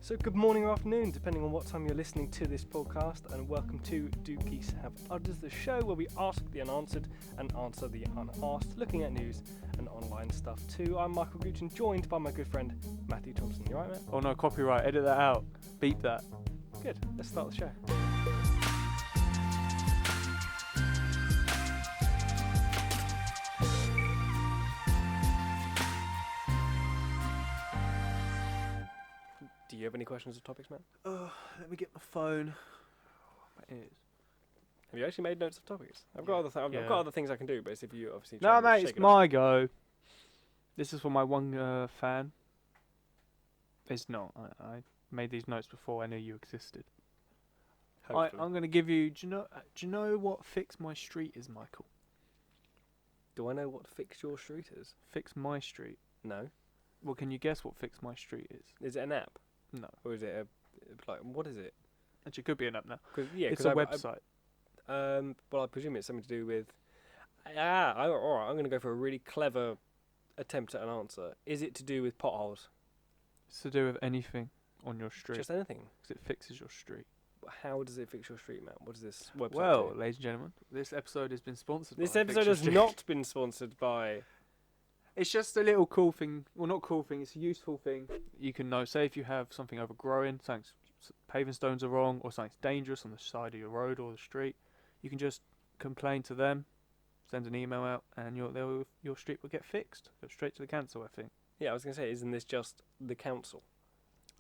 So good morning or afternoon, depending on what time you're listening to this podcast, and welcome to Do Geese Have Udders, the show where we ask the unanswered and answer the unasked, looking at news and online stuff too. I'm Michael Gooch and joined by my good friend Matthew Thompson. You alright, man? Oh no, copyright, edit that out. Beep that. Good, let's start the show. Do you have any questions or topics, man? Let me get my phone. My ears. Have you actually made notes of topics? I've got Yeah. other things I can do, but it's if you obviously try No, and mate, shake it's it up. my go. This is for my one fan. It's not. I made these notes before I knew you existed. Hopefully. I'm going to give you. Do you know what Fix My Street is, Michael? Do I know what Fix Your Street is? Fix My Street. No. Well, can you guess what Fix My Street is? Is it an app? No. Or is it what is it? Actually, it could be an app now. It's a website. Well, I presume it's something to do with. Alright, I'm going to go for a really clever attempt at an answer. Is it to do with potholes? It's to do with anything on your street. Just anything? Because it fixes your street. How does it fix your street, man? What does this website Well, do? ladies and gentlemen, this episode has been sponsored This by episode Fix Your has Street. not been sponsored by. It's just a little cool thing. Well, not cool thing. It's a useful thing. You can know. Say if you have something overgrowing, paving stones are wrong, or something's dangerous on the side of your road or the street, you can just complain to them, send an email out, and your street will get fixed. Go straight to the council, I think. Yeah, I was going to say, isn't this just the council?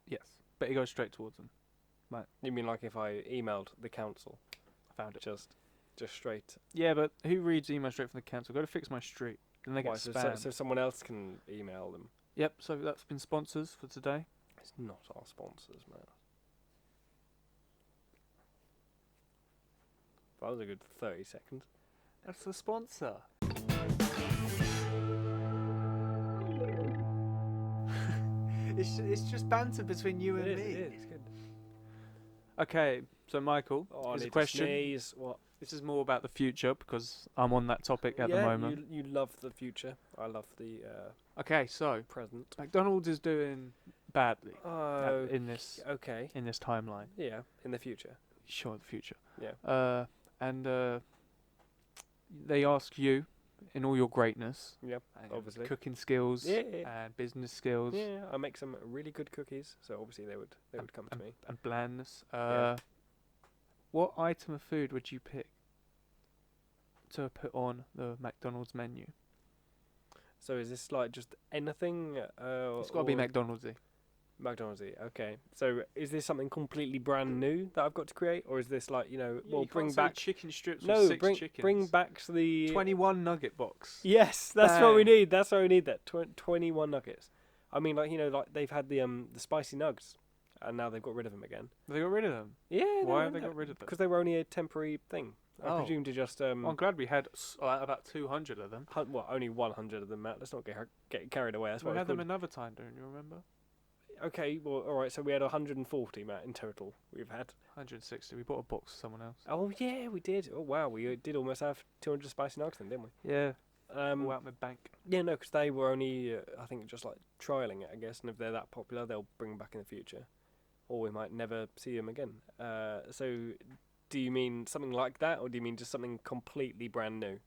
Yes, but it goes straight towards them. You mean like if I emailed the council? I found it. Just straight. Yeah, but who reads email straight from the council? Go to Fix My Street, and they Why, get so spam. someone else can email them. Yep. So that's been sponsors for today. It's not our sponsors, man. That was a good 30 seconds. That's the sponsor. It's just banter between you and me. It is, it's good. Okay, so Michael, Oh, I here's a need to question. sneeze. What? This is more about the future because I'm on that topic at the moment. You love the future. I love the Okay, so present. McDonald's is doing badly Oh, in this okay. timeline. Yeah, in the future. Sure, the future. Yeah. And they ask you, in all your greatness, Yep. and Obviously. cooking skills Yeah. and business skills Yeah, I make some really good cookies, so obviously they would come to me. and blandness. Yeah. What item of food would you pick to put on the McDonald's menu? So is this like just anything? It's got to be McDonald'sy. McDonald's-y. Okay. So is this something completely brand new that I've got to create, or is this like You bring can't say back chicken strips no with 6 bring chickens. bring back the 21 nugget box. Yes, that's what we Bang. need. That's what we need. That 21 nuggets. I mean, like like they've had the spicy nugs, and now they've got rid of them again. They got rid of them. Yeah. Why have they got rid of them? Because they were only a temporary thing. I Oh. presume to just I'm glad we had about 200 of them. only 100 of them, Matt. Let's not get carried away. That's We what had it's them called. another time, don't you remember? Okay, well, all right. So we had 140, Matt, in total. We've had. 160. We bought a box for someone else. Oh yeah, we did. Oh wow, we did almost have 200 spicy nugs then, didn't we? Yeah. All out my bank. Yeah, no, because they were only, I think, just like trialing it, I guess. And if they're that popular, they'll bring them back in the future, or we might never see them again. So, do you mean something like that, or do you mean just something completely brand new?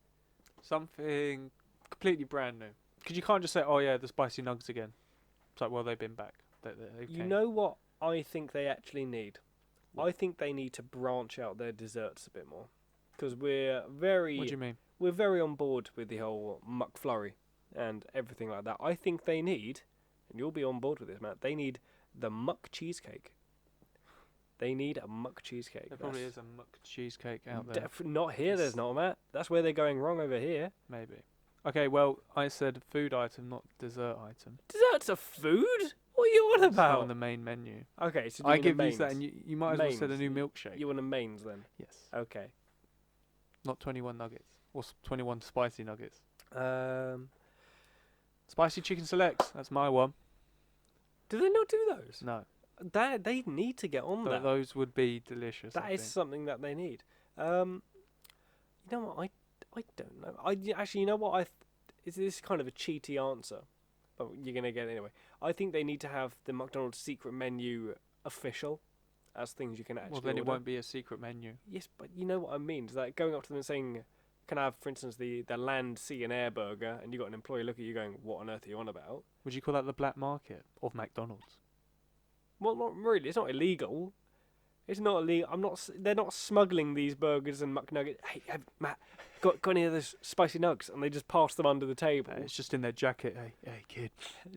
Something completely brand new. Because you can't just say, oh yeah, the spicy nugs again. It's like, well, they've been back. They You came. know what I think they actually need? I think they need to branch out their desserts a bit more, because we're very. What do you mean? We're very on board with the whole McFlurry and everything like that. I think they need, and you'll be on board with this, Matt, they need the Muck cheesecake. They need a Muck cheesecake. There probably is a muck cheesecake out there. Not here, there's not, Matt. That's where they're going wrong over here. Maybe. Okay, well, I said food item, not dessert item. Desserts are food? What are you on It's not about? on the main menu. Okay, so I do give you you that, and you might as well said a new Mains. milkshake. You want a mains then? Yes. Okay. Not 21 nuggets. Or 21 spicy nuggets. Um, Spicy chicken selects. That's my one. do they not do those? No. They need to get on that. Those would be delicious. That I is think. something that they need. You know what? I don't know. Actually, you know what? Is this kind of a cheaty answer? Oh, you're gonna get it anyway. I think they need to have the McDonald's secret menu official, as things you can actually. Well, then order. it won't be a secret menu. Yes, but you know what I mean. It's like going up to them and saying, "Can I have, for instance, the land, sea, and air burger?" And you got an employee look at you going, "What on earth are you on about?" Would you call that the black market of McDonald's? Well, not really. It's not illegal. It's not illegal. They're not smuggling these burgers and McNuggets. Hey, Matt, got any of those spicy nugs? And they just pass them under the table. It's just in their jacket. Hey, kid.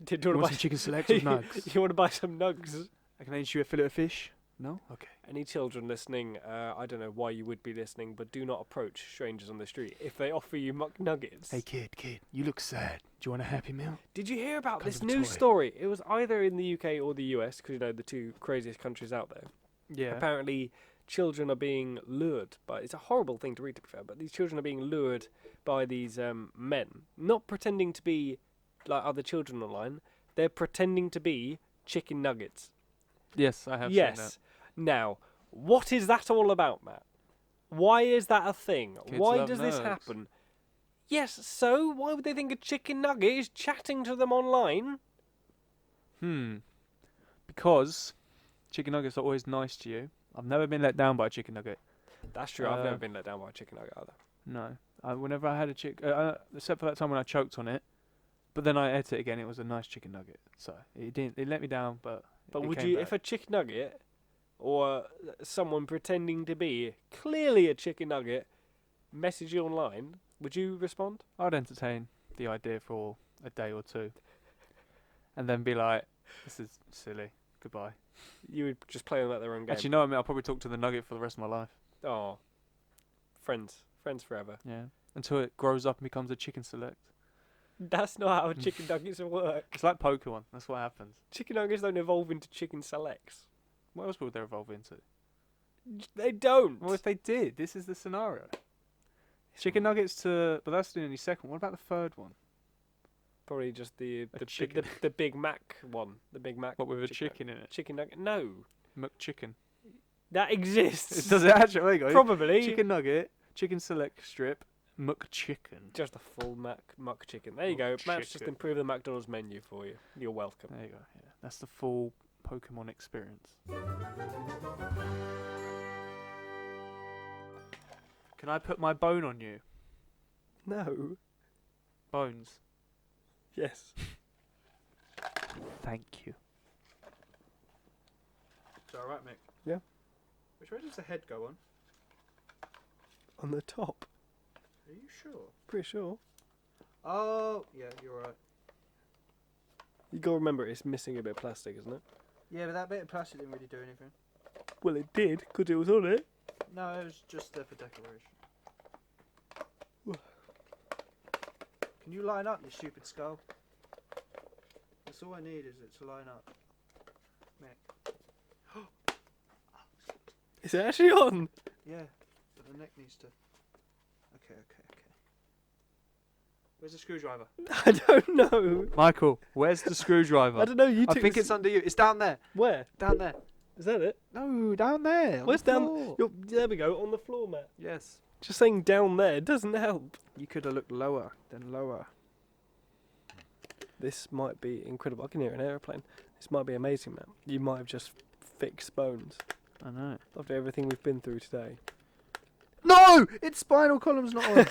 Did You you want want some chicken select or nugs? You want to buy some nugs? I can age you a fillet of fish. No? Okay. Any children listening, I don't know why you would be listening, but do not approach strangers on the street if they offer you McNuggets. Hey, kid, you look sad. Do you want a Happy Meal? Did you hear about Comes this with a news toy. story? It was either in the UK or the US, because, you know, the two craziest countries out there. Yeah. Apparently, children are being lured by... It's a horrible thing to read, to be fair, but these children are being lured by these men, not pretending to be like other children online. They're pretending to be chicken nuggets. Yes, I have seen that. Yes. Now, what is that all about, Matt? Why is that a thing? Kids Why love does this nugs. happen? Yes, so why would they think a chicken nugget is chatting to them online? Because chicken nuggets are always nice to you. I've never been let down by a chicken nugget. That's true. I've never been let down by a chicken nugget either. No. Whenever I had a except for that time when I choked on it, but then I ate it again, it was a nice chicken nugget. So it let me down, but But it would came you, back. if a chicken nugget or someone pretending to be clearly a chicken nugget message you online, would you respond? I'd entertain the idea for a day or two, and then be like, "This is silly. Goodbye." You would just play them at their own game. Actually, no. I mean, I'll probably talk to the nugget for the rest of my life. Oh, friends forever. Yeah. Until it grows up and becomes a chicken select. That's not how chicken nuggets work. It's like Pokemon. That's what happens. Chicken nuggets don't evolve into chicken selects. What else would they evolve into? They don't. Well, if they did, this is the scenario. Chicken nuggets but that's the only second. What about the third one? Probably just the chicken. the Big Mac one. The Big Mac. What with a chicken in it? Chicken nugget? No, McChicken. that exists. Does it actually? There you go. Probably. Chicken nugget, chicken select strip, McChicken. Just a full Muck chicken. There you go. Matt's just McChicken. improved the McDonald's menu for you. You're welcome. There you go. Yeah, that's the full Pokemon experience. Can I put my bone on you? No. Bones. Yes. Thank you. Is that alright, Mick? Yeah. Which way does the head go on? On the top. Are you sure? Pretty sure. Oh, yeah, you're right. You gotta remember it's missing a bit of plastic, isn't it? Yeah, but that bit of plastic didn't really do anything. Well, it did, because it was on it. No, it was just there for decoration. Can you line up, you stupid skull? That's all I need, is it to line up. Mick. Is it actually on? Yeah, but the neck needs to... Okay. Where's the screwdriver? I don't know. Michael, where's the screwdriver? I don't know. You I took think the it's under you. It's down there. Where? Down there. Is that it? No, down there. Where's down? There we go. On the floor, Matt. Yes. Just saying down there doesn't help. You could have looked lower, then lower. This might be incredible. I can hear an aeroplane. This might be amazing, Matt. You might have just fixed bones I know. after everything we've been through today. No! Its spinal column's not on.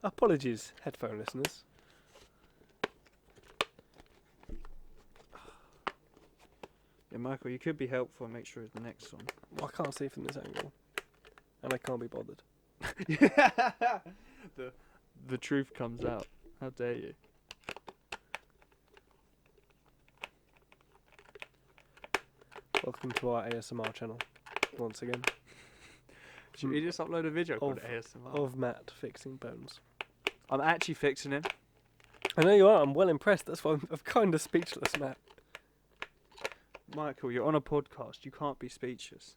Apologies, headphone listeners. Yeah, Michael, you could be helpful and make sure the neck's on. I can't see from this angle, and I can't be bothered. The truth comes out. How dare you? Welcome to our ASMR channel, once again, Should we just upload a video called Of- ASMR? of Matt fixing bones. I'm actually fixing him. I know you are. I'm well impressed. That's why I'm kind of speechless, Matt. Michael, you're on a podcast. You can't be speechless.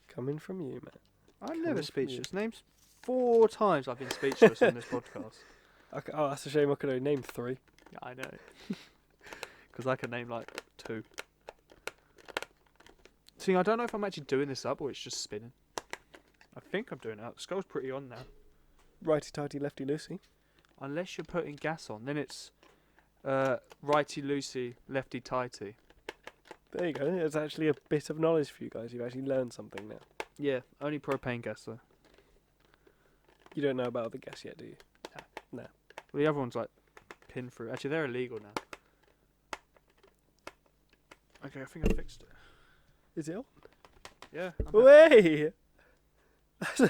Coming from you, Matt. I'm Coming never from speechless. Names 4 times I've been speechless on this podcast. Okay, oh, that's a shame. I could only name 3. Yeah, I know. Because I can name like 2. See, I don't know if I'm actually doing this up or it's just spinning. I think I'm doing it up. The skull's pretty on now. Righty tighty, lefty loosey. Unless you're putting gas on, then it's Righty loosey, lefty tighty. There you go. It's actually a bit of knowledge for you guys. You've actually learned something now. Yeah, only propane gas though. You don't know about the gas yet, do you? Well, the other one's like pin through. Actually, they're illegal now. Okay, I think I fixed it. Is it on? Yeah. Way!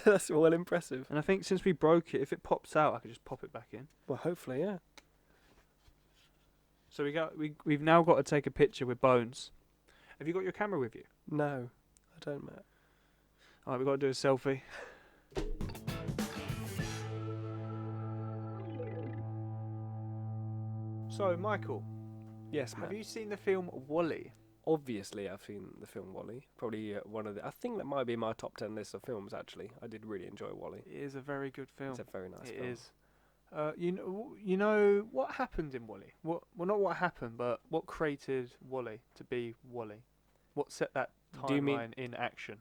That's well impressive. And I think since we broke it, if it pops out, I could just pop it back in. Well, hopefully, yeah. So we've now got to take a picture with Bones. Have you got your camera with you? No, I don't, Matt. Alright, we've got to do a selfie. So, Michael. Yes, Matt. Have you seen the film WALLE? Obviously, I've seen the film WALLE. Probably one of the. I think that might be my top 10 list of films. Actually, I did really enjoy WALLE. It is a very good film. It's a very nice film. It is. You know what happened in WALLE? Well, not what happened, but what created WALLE to be WALLE? What set that timeline in action?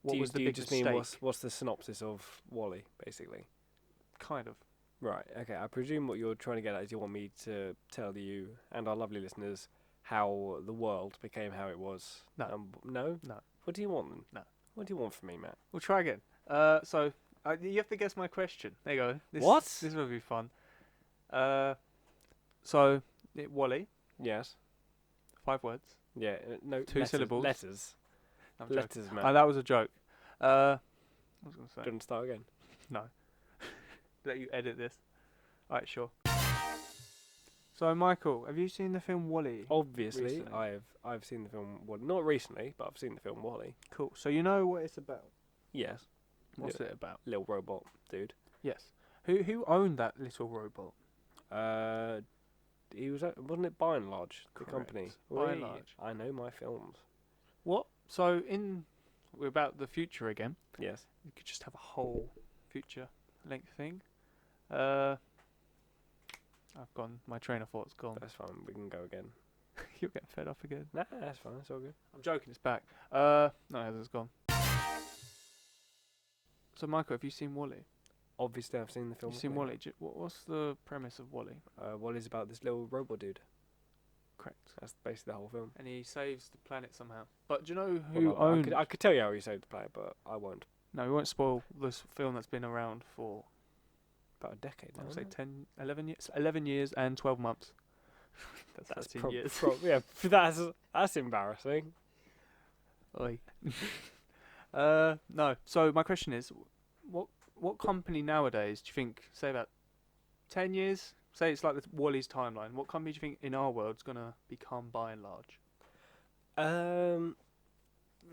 What was the big just mistake? mean what's the synopsis of WALLE, basically? Kind of. Right. Okay. I presume what you're trying to get at is you want me to tell you and our lovely listeners how the world became how it was. No. No. No. What do you want then? No. What do you want from me, Matt? We'll try again. So you have to guess my question. There you go. What? This will be fun. WALLE. Yes. 5 words. Yeah. No. 2 syllables. Letters. I'm joking. Letters, Matt. That was a joke. I was going to say. Do you want to start again? No. Let you edit this. Alright, sure. So, Michael, have you seen the film WALLE? Obviously, recently? I've seen the film. Well, not recently, but I've seen the film WALLE. Cool. So you know what it's about? Yes. What's it about? Little robot dude. Yes. Who owned that little robot? He was wasn't it By and Large the Correct. company? By and Large. I know my films. What? So we're about the future again. Yes. You could just have a whole future length thing. I've gone. My train of thought's gone. That's fine. We can go again. You're getting fed up again. Nah, that's fine. It's all good. I'm joking. It's back. No, it's gone. So, Michael, have you seen WALLE? Obviously, I've seen the film. You've seen WALLE. What's the premise of WALLE? WALLE's about this little robot dude. Correct. That's basically the whole film. And he saves the planet somehow. But do you know who owned? I could tell you how he saved the planet, but I won't. No, we won't spoil this film that's been around for About a decade now. I would say 11 years. 11 years and 12 months. That's 13 years. Yeah, that's embarrassing. Oi. No. So my question is, what company nowadays do you think, say about 10 years, say it's like the WALL-E's timeline, what company do you think in our world is going to become By and Large?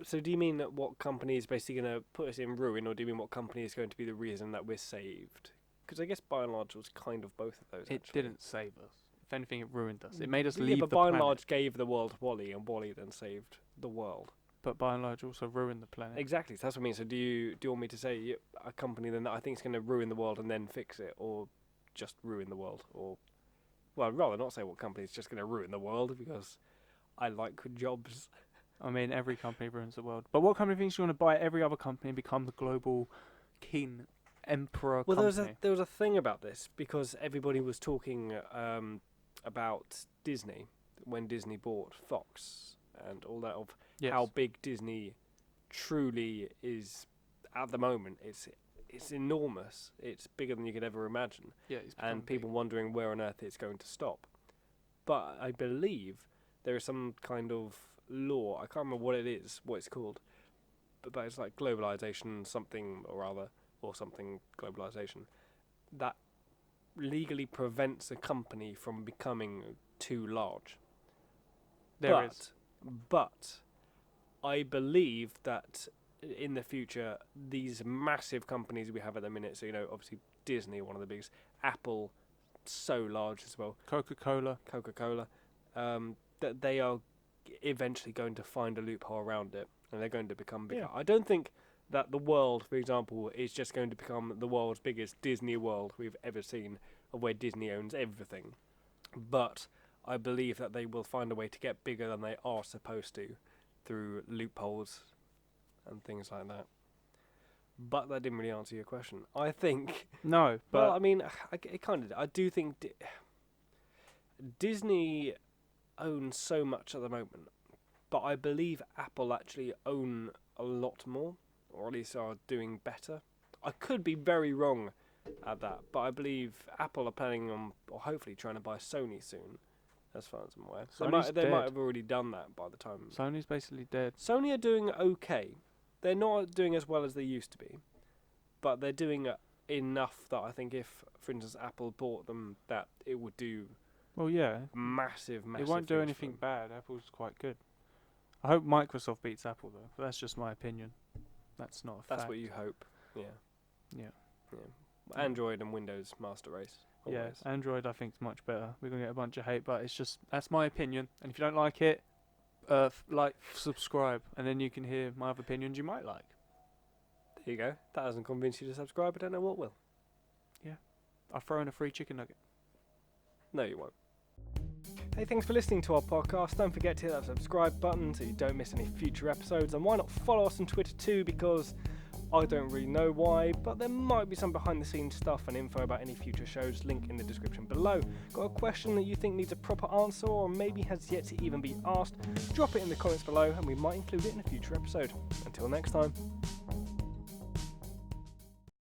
So do you mean that what company is basically going to put us in ruin, or do you mean what company is going to be the reason that we're saved? Because I guess By and Large was kind of both of those. It actually. didn't save us. If anything, it ruined us. It made us Yeah, leave but the By planet. and Large gave the world WALL-E, and WALL-E then saved the world. But By and Large also ruined the planet. Exactly. So that's what I mean. So do you want me to say a company then that I think is going to ruin the world and then fix it, or just ruin the world, or well, I'd rather not say what company is just going to ruin the world because I like jobs. I mean, every company ruins the world. But what company thinks you want to buy every other company and become the global king emperor company? There was a thing about this because everybody was talking about Disney when Disney bought Fox and all that of how big Disney truly is at the moment. It's enormous. It's bigger than you could ever imagine. Yeah, and people wondering where on earth it's going to stop. But I believe there is some kind of law. I can't remember what it is, what it's called. But it's like globalization, something or other, or something globalization, that legally prevents a company from becoming too large. But I believe that in the future, these massive companies we have at the minute, so obviously Disney, one of the biggest, Apple, so large as well, Coca-Cola, that they are eventually going to find a loophole around it, and they're going to become bigger. Yeah. I don't think that the world, for example, is just going to become the world's biggest Disney World we've ever seen, of where Disney owns everything. But I believe that they will find a way to get bigger than they are supposed to, through loopholes and things like that. But that didn't really answer your question. I think... No, but... Well, I mean, it kind of... I do think... Disney owns so much at the moment, but I believe Apple actually own a lot more, or at least are doing better. I could be very wrong at that, but I believe Apple are planning on, or hopefully trying to buy Sony soon, as far as I'm aware. They might have already done that by the time. Sony's basically dead. Sony are doing okay. They're not doing as well as they used to be, but they're doing enough that I think if, for instance, Apple bought them, that it would do. Well, yeah. Massive. It won't do anything bad. Apple's quite good. I hope Microsoft beats Apple though. But that's just my opinion. That's not a fact. That's what you hope. Yeah. Yeah. Yeah. Android and Windows master race. Always. Yeah. Android I think is much better. We're gonna get a bunch of hate, but it's just that's my opinion. And if you don't like it, subscribe, and then you can hear my other opinions you might like. There you go. That hasn't convinced you to subscribe. I don't know what will. Yeah. I'll throw in a free chicken nugget. No, you won't. Hey, thanks for listening to our podcast. Don't forget to hit that subscribe button so you don't miss any future episodes. And why not follow us on Twitter too, because I don't really know why, but there might be some behind the scenes stuff and info about any future shows, link in the description below. Got a question that you think needs a proper answer or maybe has yet to even be asked? Drop it in the comments below and we might include it in a future episode. Until next time.